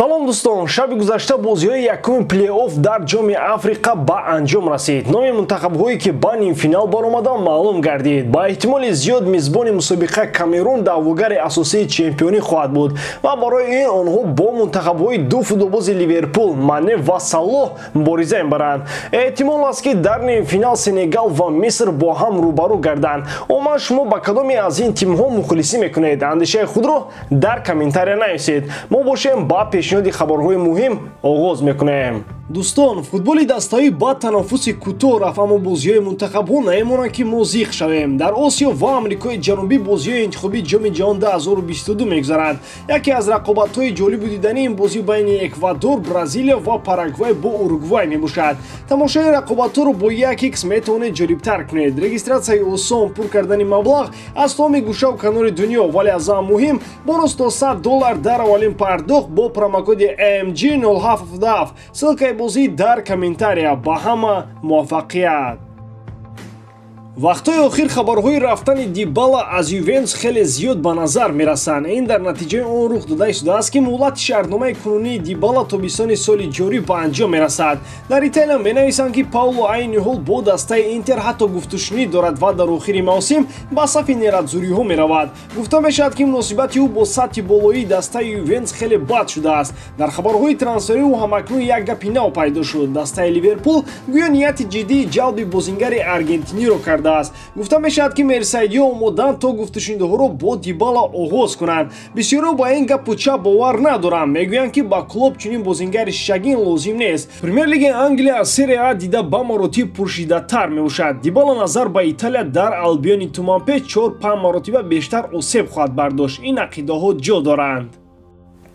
салом дӯстон, шаби гузашта бозиҳои якуми плей-офф дар ҷоми Африқа ба анҷом расид. Номи мунтахабҳое ки ба нимфинал баромаданд маълум гардид. Ба эҳтимоли зиёд мизбони мусобиқа Камерун даъвогари асосии чемпионӣ хоҳад буд ва барои ин онҳо бо мунтахабҳои ду футболбози Ливерпул, Мане ва Салоҳ мубориза мебаранд. Эҳтимол аст ки дар нимфинал Сенегал ва Миср бо ҳам рӯбарӯ гарданд. Умуман шумо ба кадоме аз ин тимҳо мухлисӣ мекунед? Андешаи худро дар комментария нависед. Мо бошем ба пешниҳоди хабарҳои муҳим оғоз мекунем. Дӯстон, футболи дастаҳои ба танаффуси кӯтоҳ рафт, аммо бозиҳои мунтахабҳо наемонанд ки мо зиқ шавем. Дар Осиё ва Амрикои Ҷанубӣ бозиҳои интихобии ҷоми ҷаҳон 2022 мегузарад. Яке аз рақобатҳои ҷолибу дидании ин бозӣ байни Эквадор, Бразилия ва Парагвай бо Уругвай мебошад. Тамошои рақобатҳоро бо 1х метавонед ҷолибтар кунед. Регистратсияи осон, пур кардани маблағ аз тамоми гӯшаву канори дунё, вале аз ҳам муҳим бонус то $100 дар аввалин пардохт бо промокоди AMG 077. Ссилкаи бозӣ дар комментария. Ба ҳама муваффақият. вақтҳои охир хабарҳои рафтани Дибала аз Ювентус хеле зиёд ба назар мерасанд. Ин дар натиҷаи он рух дода истодааст ки муҳлати шаҳрномаи кунунии Дибала табистони соли ҷорӣ ба анҷом мерасад. Дар Италия менависанд ки Пауло айни ҳол бо дастаи Интер ҳатто гуфтушунӣ дорад ва дар охири мавсим ба сафи нерадзуриҳо меравад. Гуфта мешавад ки муносибати ӯ бо сатҳи болоии дастаи Ювентус хеле бад шудааст. Дар хабарҳои трансферӣ ӯ ҳамакнун як гапи нав пайдо шуд. Дастаи Ливерпул гӯё нияти ҷиддии ҷалби бозингари аргентиниро кард. Гуфта мешавад ки мерсайдиҳо омоданд то гуфтушунидаҳоро бо Дибала оғоз кунанд. Бисёро ба ин гапу чап бовар надоранд. Мегӯянд ки ба клуб чунин бозингари шишагин лозим нест. Премер-лигаи Англия Серия А дида ба маротиб пуршидатар мебошад. Дибала назар ба Италия дар Албиони Туманпеч 4-5 маротиба бештар осеб хоҳад бардошт. Ин ақидаҳо ҷо доранд.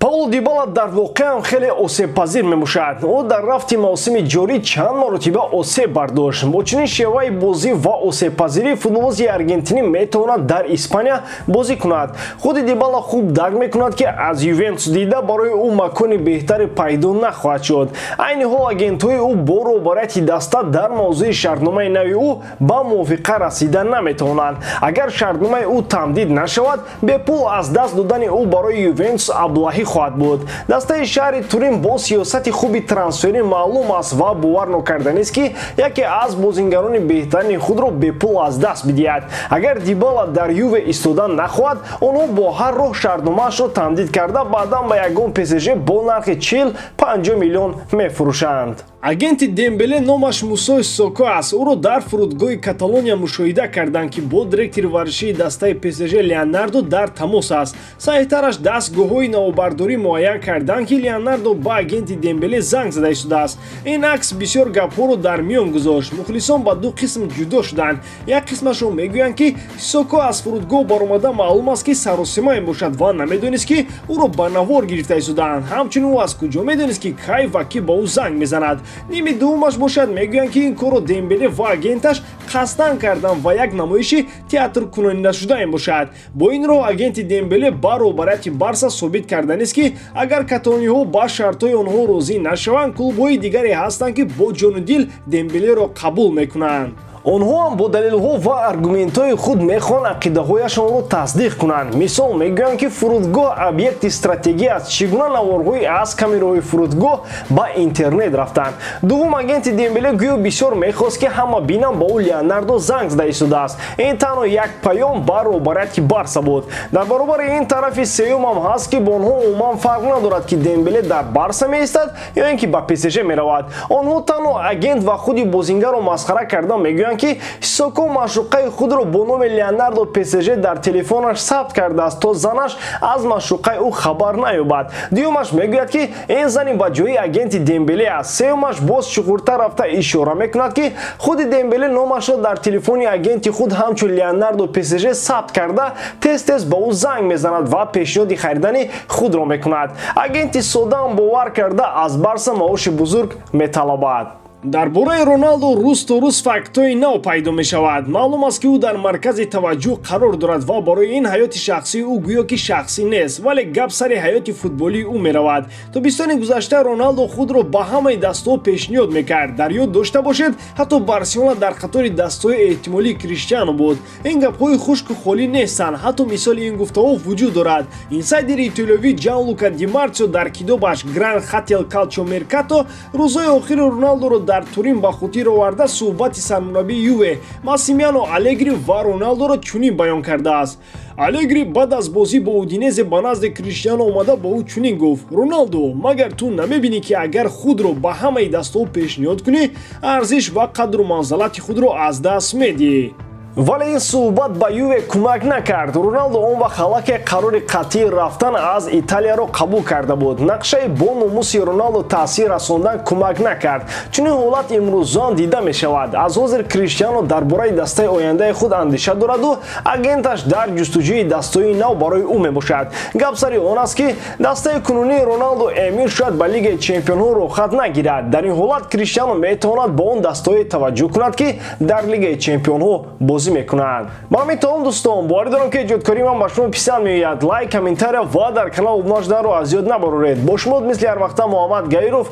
Пауло Дибала дар воқеам хеле осебпазир мебошад. Ӯ дар рафти мавсими ҷорӣ чанд маротиба осеб бардошт. Бо чунин шеваи бозӣ ва осебпазирӣ футболбози аргентинӣ метавонад дар Испания бозӣ кунад. Худи Дибала хуб дарк мекунад ки аз Ювентус дида барои ӯ макони беҳтаре пайдо нахоҳад шуд. Айни ҳол агентҳои ӯ бо роҳбарияти даста дар мавзӯи шартномаи нави ӯ ба мувофиқа расида наметавонанд. Агар шартномаи ӯ тамдид нашавад, бепул аз даст додани ӯ барои Ювентус аблаҳӣ хоҳад буд. Дастаи шаҳри Турин бо сиёсати хуби трансферӣ маълум аст ва бовар нокарданист ки яке аз бозингарони беҳтарини худро бепул аз даст бидиҳад. Агар Дибала дар Юве истодан нахоҳад, онҳо бо ҳар роҳ шартномаашро тамдид карда баъдан ба ягон ПСЖ бо нархи 40-50 миллион мефурӯшанд. Агенти Дембеле номаш Мусо Сисоко аст. Ӯро дар фурудгоҳи Каталония мушоҳида карданд ки бо директори варзишии дастаи ПСЖ Леонардо дар тамос аст. Саҳҳтараш дастгоҳҳои навобардорӣ муайян карданд ки Леонардо ба агенти Дембеле занг зада истодааст. Ин акс бисёр гапҳоро дар миён гузошт. Мухлисон ба ду қисм ҷудо шуданд. Як қисмашон мегӯянд ки Сисоко аз фурудгоҳ баромада маълум аст ки саросима мебошад ва намедонист ки ӯро ба навор гирифта истодаанд. Ҳамчунин ӯ аз куҷо медонист ки кай ва кӣ ба ӯ занг мезанад. Ними дуввумаш бошад, мегӯянд ки ин корро Дембеле ва агенташ қасдан карданд ва як намоиши театркунонидашуда бошад. Бо ин роҳ агенти Дембеле ба роҳбарияти Барса собит карданист ки агар каталониҳо ба шартҳои онҳо розӣ нашаванд, клубҳои дигаре ҳастанд ки бо ҷону дил Дембелеро қабул мекунанд. онҳо ҳам бо далелҳо ва аргументҳои худ мехоҳанд ақидаҳояшонро тасдиқ кунанд. Мисол мегӯянд ки фурудгоҳ объекти стратегия аст. Чӣ гуна наворҳои аз камераҳои фурудгоҳ ба интернет рафтанд. Дуввум агенти Дембеле гӯё бисёр мехост ки ҳама бинанд ба ӯ Леонардо занг зада истодааст. Ин танҳо як паём ба роҳбарияти Барса буд. Дар баробари ин тарафи сеюмам ҳаст ки бо онҳо умуман фарқ надорад ки Дембеле дар Барса меистад ё ин ки ба ПСЖ меравад. Онҳо танҳо агент ва худи бозингарро масхара карда мегӯянд ки Сисоко маъшуқаи худро бо номи Леонардо ПСЖ дар телефонаш сабт кардааст то занаш аз маъшуқаи ӯ хабар наёбад. Дуюмаш мегӯяд ки ин зани ба ҷои агенти Дембеле аст. Сеюмаш боз чуқуртар рафта ишора мекунад ки худи Дембеле номашро дар телефони агенти худ ҳамчун Леонардо ПСЖ сабт карда тез-тез ба ӯ занг мезанад ва пешниҳоди харидани худро мекунад. Агенти соддаам бовар карда аз Барса маоши бузург металабад. дар бораи Роналдо рӯз то рӯз фактҳои нав пайдо мешавад. Маълум аст ки ӯ дар маркази таваҷҷӯҳ қарор дорад ва барои ин ҳаёти шахсии ӯ гӯё ки шахсӣ нест, вале гап сари ҳаёти футболии ӯ меравад. Тобистони гузашта Роналдо худро ба ҳамаи дастаҳо пешниҳод мекард. Дар ёд дошта бошед, ҳатто Барселона дар қатори дастаҳои эҳтимолии Криштиану буд. Ин гапҳои хушку холӣ нестанд, ҳатто мисоли ин гуфтаҳо вуҷуд дорад. Инсайдери итолиёвӣ Ҷанлука Ди Марсио дар китобаш Гран Хател Калчио Меркато рӯзҳои охири Роналдоро дар Турин ба хотир оварда суҳбати сармураббии Юве Массимилиано Аллегри ва Роналдоро чунин баён кардааст. Аллегри баъд аз бозӣ бо Удинезе ба назди Криштиано омада ба ӯ чунин гуфт: «Роналдо, магар ту намебинӣ ки агар худро ба ҳамаи дастаҳо пешниҳод кунӣ, арзиш ва қадру манзалати худро аз даст медиҳӣ». Вале ин суҳбат ба Юве кӯмак накард. Роналдо он вақт аллакай қарори қатъии рафтан аз Италияро қабул карда буд. Нақшаи бо номуси Роналдо таъсир расондан кӯмак накард. Чунин ҳолат имрӯзан дида мешавад. Аз ҳозир Криштиано дар бораи дастаи ояндаи худ андеша дораду агенташ дар ҷустуҷӯи дастаҳои нав барои ӯ мебошад. Гап сари он аст ки дастаи кунунии Роналдо эмир шояд ба Лигаи Чемпионҳо рохат нагирад. Дар ин ҳолат Криштиано метавонад ба он дастаҳое таваҷҷӯҳ кунад ки дар Лигаи Чемпионҳо бозӣ мекунанд. Ба ҳамин таом дӯстон, боварӣ дорам ки эҷодкории ман ба шумо писанд меояд. Лайк, комментария ва дар канал обуна шуданро аз ёд набароред. Бо шумо мисли ҳар вақта Муҳаммад Гаиров.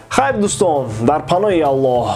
Хайр дӯстон, дар паноҳи Аллоҳ.